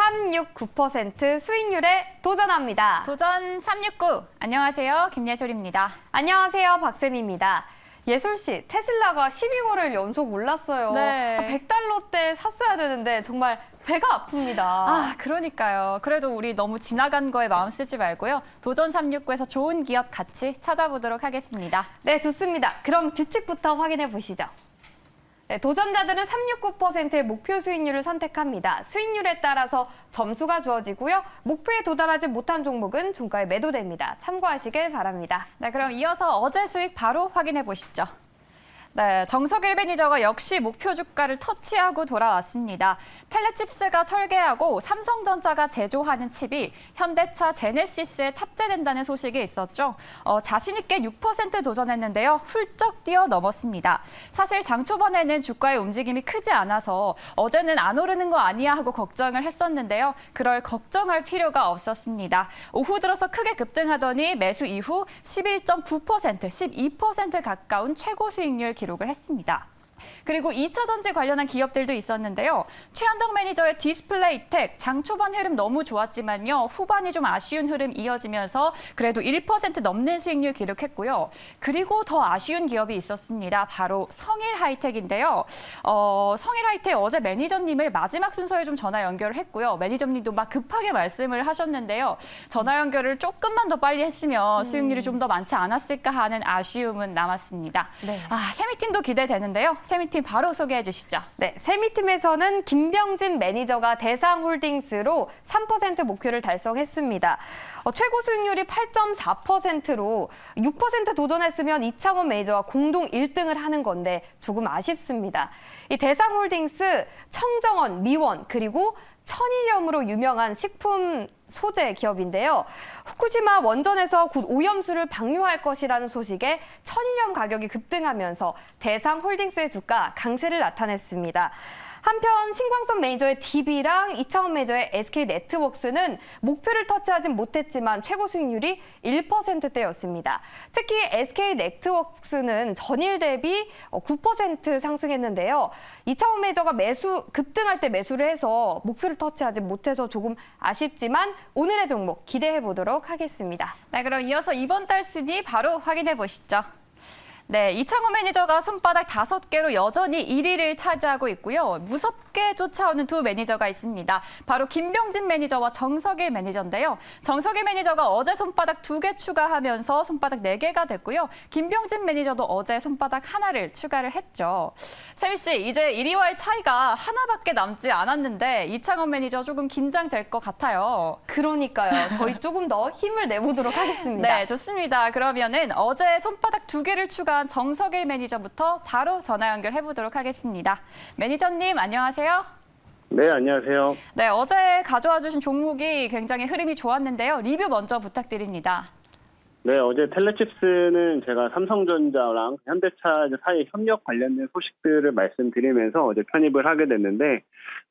369% 수익률에 도전합니다. 도전 369. 안녕하세요. 김예솔입니다. 안녕하세요. 박쌤입니다. 예솔씨, 테슬라가 12거래일 연속 올랐어요. 네. 100달러대 샀어야 되는데 정말 배가 아픕니다. 그러니까요. 그래도 우리 너무 지나간 거에 마음 쓰지 말고요. 도전 369에서 좋은 기업 같이 찾아보도록 하겠습니다. 네, 좋습니다. 그럼 규칙부터 확인해 보시죠. 네, 도전자들은 369%의 목표 수익률을 선택합니다. 수익률에 따라서 점수가 주어지고요. 목표에 도달하지 못한 종목은 종가에 매도됩니다. 참고하시길 바랍니다. 네, 그럼 이어서 어제 수익 바로 확인해 보시죠. 네, 정석일 매니저가 역시 목표 주가를 터치하고 돌아왔습니다. 텔레칩스가 설계하고 삼성전자가 제조하는 칩이 현대차 제네시스에 탑재된다는 소식이 있었죠. 자신 있게 6% 도전했는데요. 훌쩍 뛰어넘었습니다. 사실 장 초반에는 주가의 움직임이 크지 않아서 어제는 안 오르는 거 아니야 하고 걱정을 했었는데요. 그럴 걱정할 필요가 없었습니다. 오후 들어서 크게 급등하더니 매수 이후 11.9%, 12% 가까운 최고 수익률 기록을 했습니다. 그리고 2차 전지 관련한 기업들도 있었는데요. 최한덕 매니저의 디스플레이텍 장 초반 흐름 너무 좋았지만요. 후반이 좀 아쉬운 흐름 이어지면서 그래도 1% 넘는 수익률 기록했고요. 그리고 더 아쉬운 기업이 있었습니다. 바로 성일하이텍인데요. 성일하이텍 어제 매니저님을 마지막 순서에 좀 전화 연결을 했고요. 매니저님도 막 급하게 말씀을 하셨는데요. 전화 연결을 조금만 더 빨리 했으면 수익률이 좀 더 많지 않았을까 하는 아쉬움은 남았습니다. 네. 세미팀도 기대되는데요. 세미팀 바로 소개해 주시죠. 네, 세미팀에서는 김병진 매니저가 대상홀딩스로 3% 목표를 달성했습니다. 최고 수익률이 8.4%로 6% 도전했으면 이창원 매니저와 공동 1등을 하는 건데 조금 아쉽습니다. 이 대상홀딩스, 청정원, 미원 그리고 천일염으로 유명한 식품 소재 기업인데요. 후쿠시마 원전에서 곧 오염수를 방류할 것이라는 소식에 천일염 가격이 급등하면서 대상홀딩스의 주가 강세를 나타냈습니다. 한편 신광섭 매니저의 DB랑 이창원 매니저의 SK네트워크스는 목표를 터치하진 못했지만 최고 수익률이 1%대였습니다. 특히 SK네트워크스는 전일 대비 9% 상승했는데요. 이창원 매니저가 급등할 때 매수를 해서 목표를 터치하지 못해서 조금 아쉽지만 오늘의 종목 기대해 보도록 하겠습니다. 네, 그럼 이어서 이번 달 순위 바로 확인해 보시죠. 네, 이창호 매니저가 손바닥 5개로 여전히 1위를 차지하고 있고요. 무섭게 쫓아오는 두 매니저가 있습니다. 바로 김병진 매니저와 정석일 매니저인데요. 정석일 매니저가 어제 손바닥 2개 추가하면서 손바닥 4개가 됐고요. 김병진 매니저도 어제 손바닥 하나를 추가를 했죠. 세미 씨, 이제 1위와의 차이가 하나밖에 남지 않았는데 이창호 매니저 조금 긴장될 것 같아요. 그러니까요. 저희 조금 더 힘을 내보도록 하겠습니다. 네, 좋습니다. 그러면은 어제 손바닥 2개를 추가한 정석일 매니저부터 바로 전화 연결해 보도록 하겠습니다. 매니저님, 안녕하세요. 네, 안녕하세요. 네, 어제 가져와 주신 종목이 굉장히 흐름이 좋았는데요. 리뷰 먼저 부탁드립니다. 네, 어제 텔레칩스는 제가 삼성전자랑 현대차 사이 협력 관련된 소식들을 말씀드리면서 어제 편입을 하게 됐는데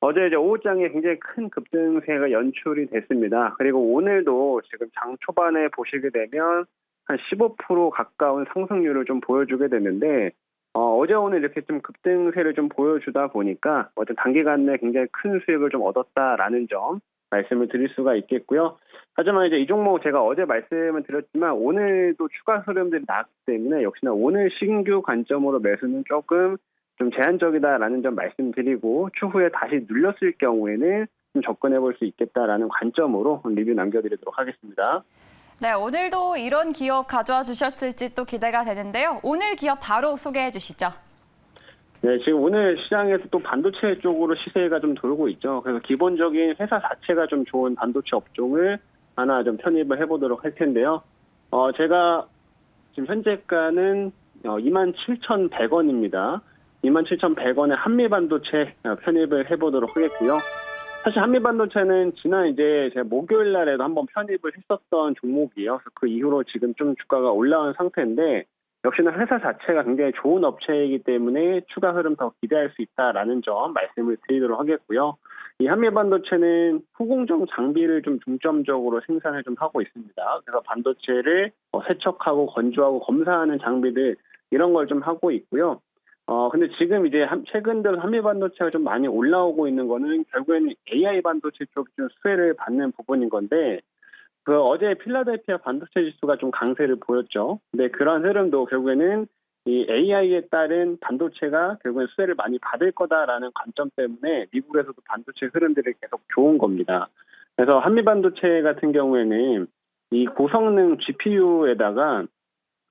어제 이제 오후장에 굉장히 큰 급등세가 연출이 됐습니다. 그리고 오늘도 지금 장 초반에 보시게 되면 한 15% 가까운 상승률을 좀 보여주게 됐는데 어제 오늘 이렇게 좀 급등세를 좀 보여주다 보니까 어제 단기간 내 굉장히 큰 수익을 좀 얻었다라는 점 말씀을 드릴 수가 있겠고요. 하지만 이제 이 종목 제가 어제 말씀을 드렸지만 오늘도 추가 흐름들이 나왔기 때문에 역시나 오늘 신규 관점으로 매수는 조금 좀 제한적이다라는 점 말씀드리고 추후에 다시 눌렸을 경우에는 좀 접근해 볼 수 있겠다라는 관점으로 리뷰 남겨드리도록 하겠습니다. 네, 오늘도 이런 기업 가져와 주셨을지 또 기대가 되는데요. 오늘 기업 바로 소개해 주시죠. 네, 지금 오늘 시장에서 또 반도체 쪽으로 시세가 좀 돌고 있죠. 그래서 기본적인 회사 자체가 좀 좋은 반도체 업종을 하나 좀 편입을 해보도록 할 텐데요. 제가 지금 현재가는 27,100원입니다. 27,100원에 한미반도체 편입을 해보도록 하겠고요. 사실 한미반도체는 지난 이제 제가 목요일 날에도 한번 편입을 했었던 종목이에요. 그래서 그 이후로 지금 좀 주가가 올라온 상태인데 역시나 회사 자체가 굉장히 좋은 업체이기 때문에 추가 흐름 더 기대할 수 있다라는 점 말씀을 드리도록 하겠고요. 이 한미반도체는 후공정 장비를 좀 중점적으로 생산을 좀 하고 있습니다. 그래서 반도체를 세척하고 건조하고 검사하는 장비들 이런 걸 좀 하고 있고요. 근데 지금 이제 최근 들어 한미 반도체가 좀 많이 올라오고 있는 거는 결국에는 AI 반도체 쪽이 좀 수혜를 받는 부분인 건데, 그 어제 필라델피아 반도체 지수가 좀 강세를 보였죠. 근데 그런 흐름도 결국에는 이 AI에 따른 반도체가 결국엔 수혜를 많이 받을 거다라는 관점 때문에 미국에서도 반도체 흐름들이 계속 좋은 겁니다. 그래서 한미 반도체 같은 경우에는 이 고성능 GPU에다가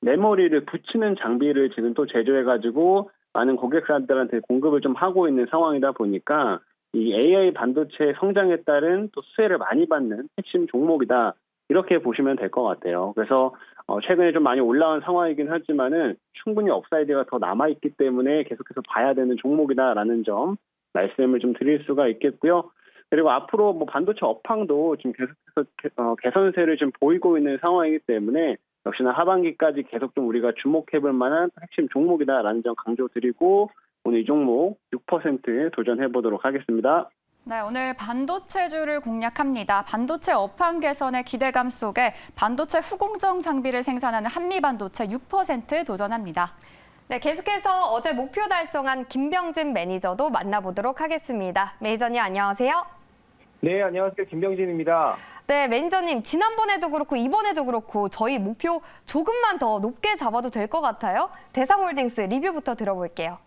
메모리를 붙이는 장비를 지금 또 제조해가지고 많은 고객사들한테 공급을 좀 하고 있는 상황이다 보니까 이 AI 반도체 성장에 따른 또 수혜를 많이 받는 핵심 종목이다. 이렇게 보시면 될 것 같아요. 그래서 최근에 좀 많이 올라온 상황이긴 하지만은 충분히 업사이드가 더 남아있기 때문에 계속해서 봐야 되는 종목이다라는 점 말씀을 좀 드릴 수가 있겠고요. 그리고 앞으로 뭐 반도체 업황도 지금 계속해서 개선세를 좀 보이고 있는 상황이기 때문에 역시나 하반기까지 계속 좀 우리가 주목해볼 만한 핵심 종목이다라는 점 강조드리고 오늘 이 종목 6% 도전해보도록 하겠습니다. 네, 오늘 반도체주를 공략합니다. 반도체 업황 개선의 기대감 속에 반도체 후공정 장비를 생산하는 한미반도체 6% 도전합니다. 네, 계속해서 어제 목표 달성한 김병진 매니저도 만나보도록 하겠습니다. 매니저님 안녕하세요. 네, 안녕하세요. 김병진입니다. 네, 매니저님 지난번에도 그렇고 이번에도 그렇고 저희 목표 조금만 더 높게 잡아도 될 것 같아요. 대상홀딩스 리뷰부터 들어볼게요.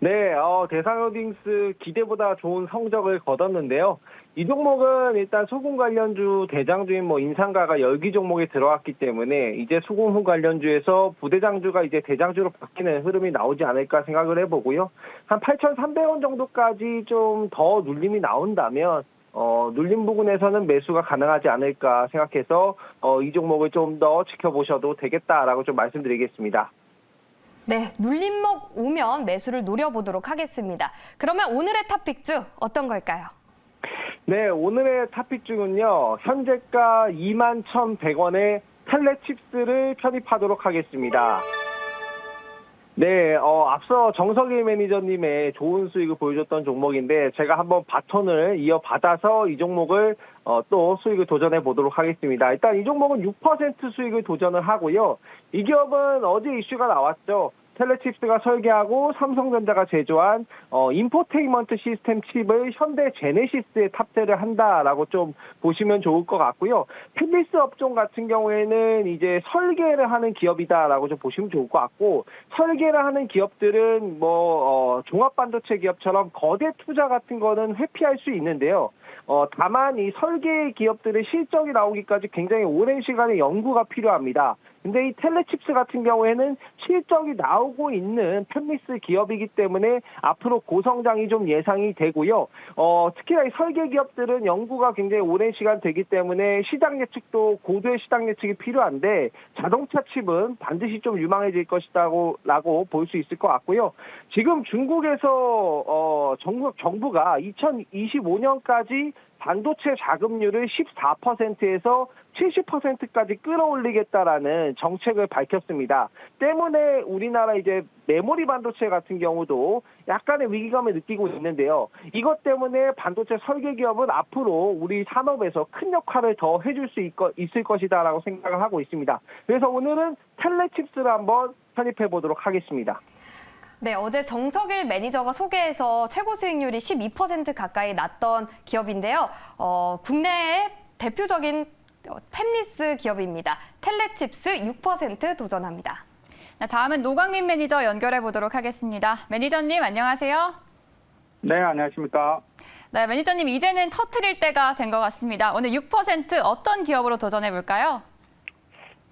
네, 대상홀딩스 기대보다 좋은 성적을 거뒀는데요. 이 종목은 일단 수공 관련주 대장주인 인상가가 열기 종목에 들어왔기 때문에 이제 수공 후 관련주에서 부대장주가 이제 대장주로 바뀌는 흐름이 나오지 않을까 생각을 해보고요. 한 8,300원 정도까지 좀 더 눌림이 나온다면 눌림 부분에서는 매수가 가능하지 않을까 생각해서 이 종목을 좀 더 지켜보셔도 되겠다라고 좀 말씀드리겠습니다. 네, 눌림목 오면 매수를 노려보도록 하겠습니다. 그러면 오늘의 탑픽주 어떤 걸까요? 네, 오늘의 탑픽주는요. 현재가 21,100원에 텔레칩스를 편입하도록 하겠습니다. 네, 앞서 정석일 매니저님의 좋은 수익을 보여줬던 종목인데 제가 한번 바톤을 이어받아서 이 종목을 또 수익을 도전해 보도록 하겠습니다. 일단 이 종목은 6% 수익을 도전을 하고요. 이 기업은 어제 이슈가 나왔죠. 텔레칩스가 설계하고 삼성전자가 제조한 인포테인먼트 시스템 칩을 현대 제네시스에 탑재를 한다라고 좀 보시면 좋을 것 같고요. 펜리스 업종 같은 경우에는 이제 설계를 하는 기업이다라고 좀 보시면 좋을 것 같고, 설계를 하는 기업들은 종합 반도체 기업처럼 거대 투자 같은 거는 회피할 수 있는데요. 다만 이 설계 기업들의 실적이 나오기까지 굉장히 오랜 시간의 연구가 필요합니다. 근데 이 텔레칩스 같은 경우에는 실적이 나오고 있는 펜리스 기업이기 때문에 앞으로 고성장이 좀 예상이 되고요. 특히나 이 설계 기업들은 연구가 굉장히 오랜 시간 되기 때문에 시장 예측도 고도의 시장 예측이 필요한데 자동차 칩은 반드시 좀 유망해질 것이라고 볼 수 있을 것 같고요. 지금 중국에서 정부가 2025년까지 반도체 자금률을 14%에서 70%까지 끌어올리겠다라는 정책을 밝혔습니다. 때문에 우리나라 이제 메모리 반도체 같은 경우도 약간의 위기감을 느끼고 있는데요. 이것 때문에 반도체 설계 기업은 앞으로 우리 산업에서 큰 역할을 더 해줄 수 있을 것이다라고 생각을 하고 있습니다. 그래서 오늘은 텔레칩스를 한번 편입해 보도록 하겠습니다. 네, 어제 정석일 매니저가 소개해서 최고 수익률이 12% 가까이 났던 기업인데요. 국내의 대표적인 펜리스 기업입니다. 텔레칩스 6% 도전합니다. 네, 다음은 노광민 매니저 연결해 보도록 하겠습니다. 매니저님 안녕하세요. 네, 안녕하십니까. 네, 매니저님 이제는 터트릴 때가 된 것 같습니다. 오늘 6% 어떤 기업으로 도전해 볼까요?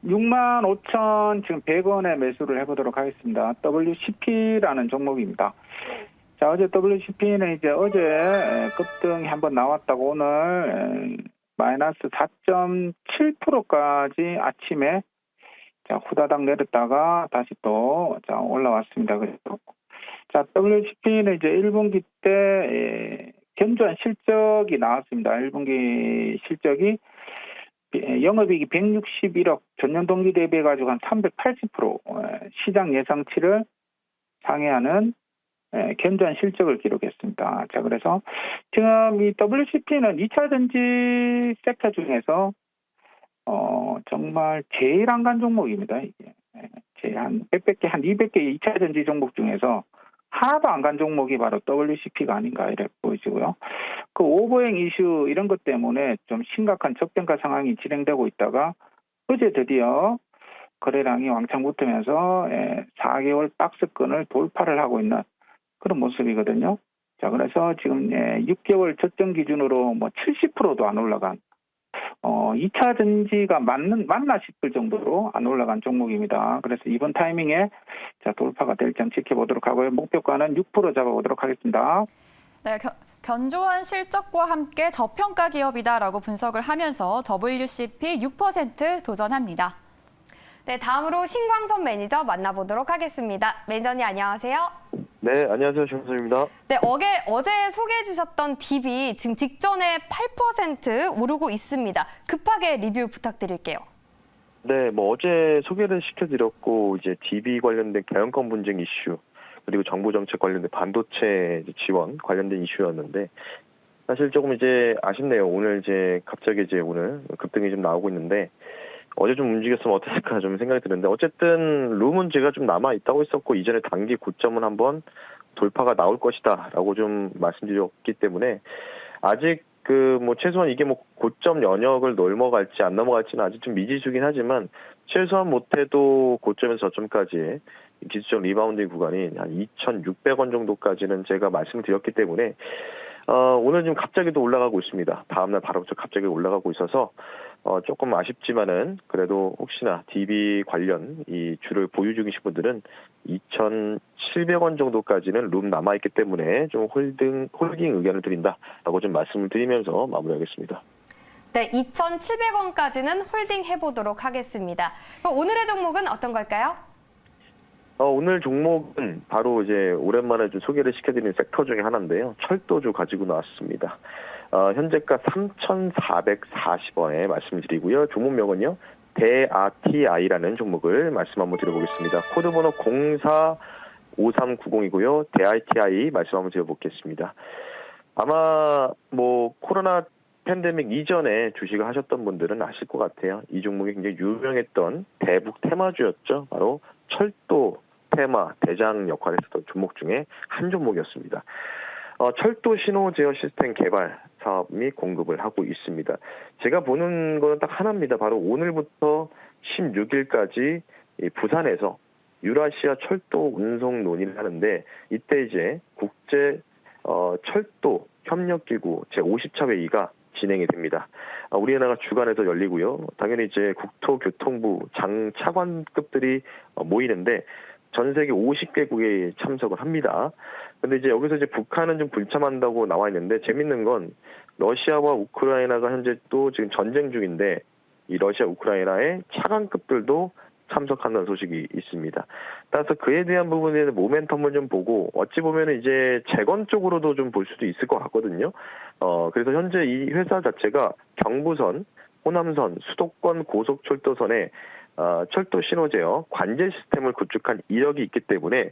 65,000 지금 100원에 매수를 해보도록 하겠습니다. WCP라는 종목입니다. 자, 어제 WCP는 이제 어제 급등이 한번 나왔다고 오늘 마이너스 4.7%까지 아침에 후다닥 내렸다가 다시 또 올라왔습니다. 자, WCP는 이제 1분기 때 견조한 실적이 나왔습니다. 1분기 실적이 영업이익이 161억, 전년 동기 대비해 가지고 한 380% 시장 예상치를 상회하는 견조한 실적을 기록했습니다. 자, 그래서 지금 이 WCP는 2차 전지 섹터 중에서 정말 제일 안 간 종목입니다. 이게 제일 한 100개, 한 200개 2차 전지 종목 중에서 하나도 안 간 종목이 바로 WCP가 아닌가 이렇게 보여지고요. 그 오버행 이슈 이런 것 때문에 좀 심각한 적정가 상황이 진행되고 있다가 어제 드디어 거래량이 왕창 붙으면서 4개월 박스권을 돌파를 하고 있는 그런 모습이거든요. 자, 그래서 지금 6개월 저점 기준으로 뭐 70%도 안 올라간 2차 전지가 맞나 싶을 정도로 안 올라간 종목입니다. 그래서 이번 타이밍에 자, 돌파가 될지 지켜보도록 하고요. 목표가는 6% 잡아보도록 하겠습니다. 네, 견조한 실적과 함께 저평가 기업이다라고 분석을 하면서 WCP 6% 도전합니다. 네, 다음으로 신광선 매니저 만나보도록 하겠습니다. 매니저님 안녕하세요. 네, 안녕하세요. 정선입니다. 네, 어제 소개해 주셨던 DB 지금 직전에 8% 오르고 있습니다. 급하게 리뷰 부탁드릴게요. 네, 뭐 어제 소개를 시켜드렸고 이제 DB 관련된 개헌권 분쟁 이슈 그리고 정부 정책 관련된 반도체 지원 관련된 이슈였는데 사실 조금 이제 아쉽네요. 오늘 이제 갑자기 이제 오늘 급등이 좀 나오고 있는데 어제 좀 움직였으면 어땠을까 좀 생각이 드는데 어쨌든 루 문제가 좀 남아 있다고 했었고 이전에 단기 고점은 한번 돌파가 나올 것이다라고 좀 말씀드렸기 때문에 아직 그 뭐 최소한 이게 뭐 고점 연역을 넘어갈지 안 넘어갈지는 아직 좀 미지수긴 하지만 최소한 못해도 고점에서 저점까지 기술적 리바운딩 구간이 한 2,600원 정도까지는 제가 말씀을 드렸기 때문에 오늘 지금 갑자기 또 올라가고 있습니다. 다음날 바로 갑자기 올라가고 있어서 조금 아쉽지만은 그래도 혹시나 DB 관련 이 주를 보유 중이신 분들은 2,700원 정도까지는 룸 남아있기 때문에 좀 홀딩 의견을 드린다라고 좀 말씀을 드리면서 마무리하겠습니다. 네, 2,700원까지는 홀딩 해보도록 하겠습니다. 그럼 오늘의 종목은 어떤 걸까요? 오늘 종목은 바로 이제 오랜만에 좀 소개를 시켜드리는 섹터 중에 하나인데요. 철도주 가지고 나왔습니다. 현재가 3,440원에 말씀드리고요. 종목명은요. 대아티아이라는 종목을 말씀 한번 드려보겠습니다. 코드번호 045390이고요. 대아티아이 말씀 한번 드려보겠습니다. 아마 뭐 코로나 팬데믹 이전에 주식을 하셨던 분들은 아실 것 같아요. 이 종목이 굉장히 유명했던 대북 테마주였죠. 바로 철도 테마 대장 역할을 했었던 종목 중에 한 종목이었습니다. 철도 신호 제어 시스템 개발 사업 및 공급을 하고 있습니다. 제가 보는 거는 딱 하나입니다. 바로 오늘부터 16일까지 부산에서 유라시아 철도 운송 논의를 하는데 이때 이제 국제 철도 협력기구 제50차 회의가 진행이 됩니다. 우리나라가 주관해서 열리고요. 당연히 이제 국토교통부 장차관급들이 모이는데 전 세계 50개국에 참석을 합니다. 근데 이제 여기서 이제 북한은 좀 불참한다고 나와 있는데 재밌는 건 러시아와 우크라이나가 현재 또 지금 전쟁 중인데 이 러시아 우크라이나의 차관급들도 참석한다는 소식이 있습니다. 따라서 그에 대한 부분에 대한 모멘텀을 좀 보고 어찌 보면 이제 재건 쪽으로도 좀 볼 수도 있을 것 같거든요. 그래서 현재 이 회사 자체가 경부선, 호남선, 수도권 고속철도선에 철도 신호 제어 관제 시스템을 구축한 이력이 있기 때문에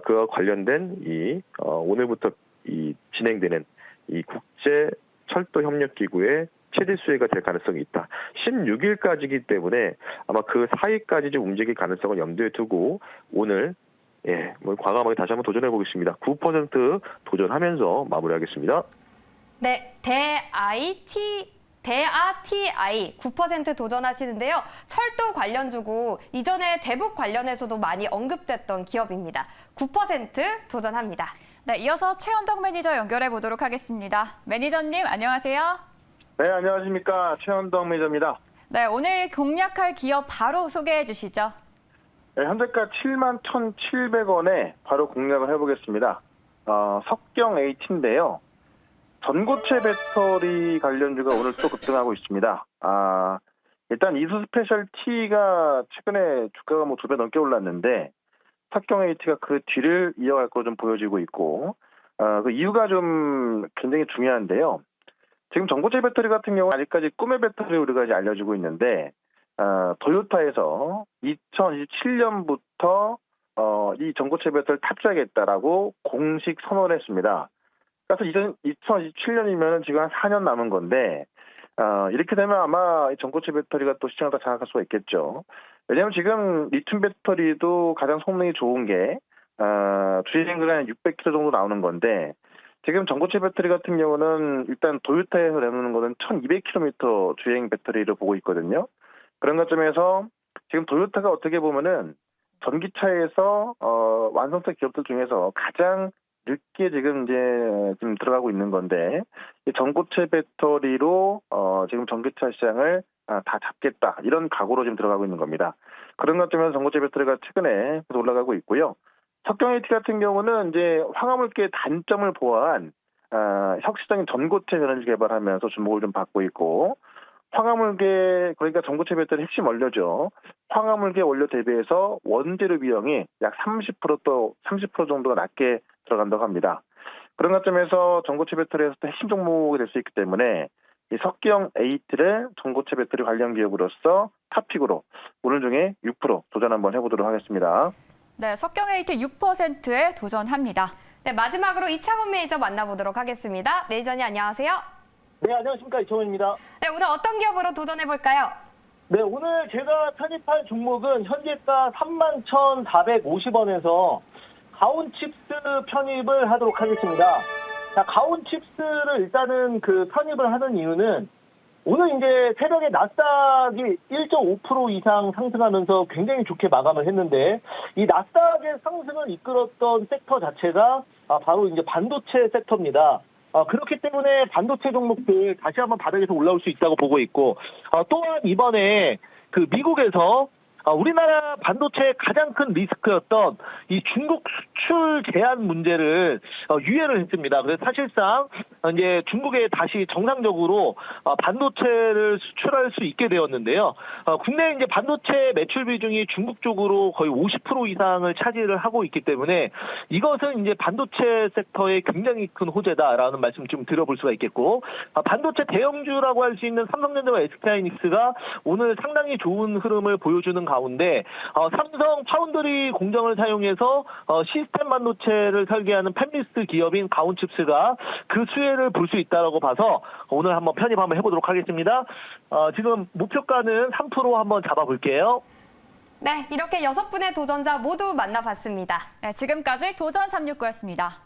그와 관련된 오늘부터 진행되는 이 국제 철도 협력 기구의 최대 수혜가 될 가능성이 있다. 16일까지이기 때문에 아마 그 사이까지 좀 움직일 가능성을 염두에 두고 오늘 과감하게 다시 한번 도전해 보겠습니다. 9% 도전하면서 마무리하겠습니다. 네, 대아티아이 9% 도전하시는데요. 철도 관련주고 이전에 대북 관련해서도 많이 언급됐던 기업입니다. 9% 도전합니다. 네, 이어서 최현덕 매니저 연결해 보도록 하겠습니다. 매니저님 안녕하세요. 네, 안녕하십니까. 최현덕 매니저입니다. 네, 오늘 공략할 기업 바로 소개해 주시죠. 네, 현재가 71,700원에 바로 공략을 해보겠습니다. 석경 H인데요. 전고체 배터리 관련주가 오늘 또 급등하고 있습니다. 일단 이수 스페셜 T가 최근에 주가가 뭐 2배 넘게 올랐는데 석경 H가 그 뒤를 이어갈 거 좀 보여지고 있고 그 이유가 좀 굉장히 중요한데요. 지금 전고체 배터리 같은 경우 아직까지 꿈의 배터리 우리가 이제 알려지고 있는데 도요타에서 2027년부터 이 전고체 배터리를 탑재하겠다라고 공식 선언을 했습니다. 그래서 2027년이면 지금 한 4년 남은 건데 이렇게 되면 아마 이 전고체 배터리가 또 시장을 다 장악할 수가 있겠죠. 왜냐하면 지금 리튬 배터리도 가장 성능이 좋은 게 주행 거리가 600km 정도 나오는 건데 지금 전고체 배터리 같은 경우는 일단 도요타에서 내놓는 거는 1200km 주행 배터리를 보고 있거든요. 그런 관점에서 지금 도요타가 어떻게 보면은 전기차에서 완성차 기업들 중에서 가장 늦게 지금 들어가고 있는 건데 이 전고체 배터리로 지금 전기차 시장을 다 잡겠다 이런 각오로 지금 들어가고 있는 겁니다. 그런 관점에서 전고체 배터리가 최근에 올라가고 있고요. 석경 AT 같은 경우는 이제 황화물계의 단점을 보완 혁신적인 전고체 에너지 개발하면서 주목을 좀 받고 있고 황화물계 그러니까 전고체 배터리 핵심 원료죠. 황화물계 원료 대비해서 원재료 비용이 약 30% 정도가 낮게 들어간다고 합니다. 그런 관점에서 전고체 배터리에서도 핵심 종목이 될 수 있기 때문에 이 석경 AT를 전고체 배터리 관련 기업으로서 탑픽으로 오늘 중에 6% 도전 한번 해보도록 하겠습니다. 네, 석경 AT 6%에 도전합니다. 네, 마지막으로 이창원 매니저 만나보도록 하겠습니다. 매니저님 안녕하세요. 네, 안녕하십니까. 이청원입니다. 네, 오늘 어떤 기업으로 도전해볼까요? 네, 오늘 제가 편입할 종목은 현재가 31,450원에서 가온칩스 편입을 하도록 하겠습니다. 자, 가온칩스를 일단은 편입을 하는 이유는 오늘 이제 새벽에 나스닥이 1.5% 이상 상승하면서 굉장히 좋게 마감을 했는데 이 나스닥의 상승을 이끌었던 섹터 자체가 바로 이제 반도체 섹터입니다. 그렇기 때문에 반도체 종목들 다시 한번 바닥에서 올라올 수 있다고 보고 있고 또한 이번에 미국에서 우리나라 반도체의 가장 큰 리스크였던 이 중국 수출 제한 문제를 유예를 했습니다. 그래서 사실상 이제 중국에 다시 정상적으로 반도체를 수출할 수 있게 되었는데요. 국내 이제 반도체 매출 비중이 중국 쪽으로 거의 50% 이상을 차지를 하고 있기 때문에 이것은 이제 반도체 섹터에 굉장히 큰 호재다라는 말씀 좀 드려볼 수가 있겠고 반도체 대형주라고 할 수 있는 삼성전자와 SK하이닉스가 오늘 상당히 좋은 흐름을 보여주는 가운데 삼성 파운드리 공정을 사용해서 시스템 반도체를 설계하는 팹리스 기업인 가온칩스가 그 수혜를 볼 수 있다고 봐서 오늘 한번 편입 한번 해보도록 하겠습니다. 지금 목표가는 3% 한번 잡아볼게요. 네, 이렇게 6분의 도전자 모두 만나봤습니다. 네, 지금까지 도전 369였습니다.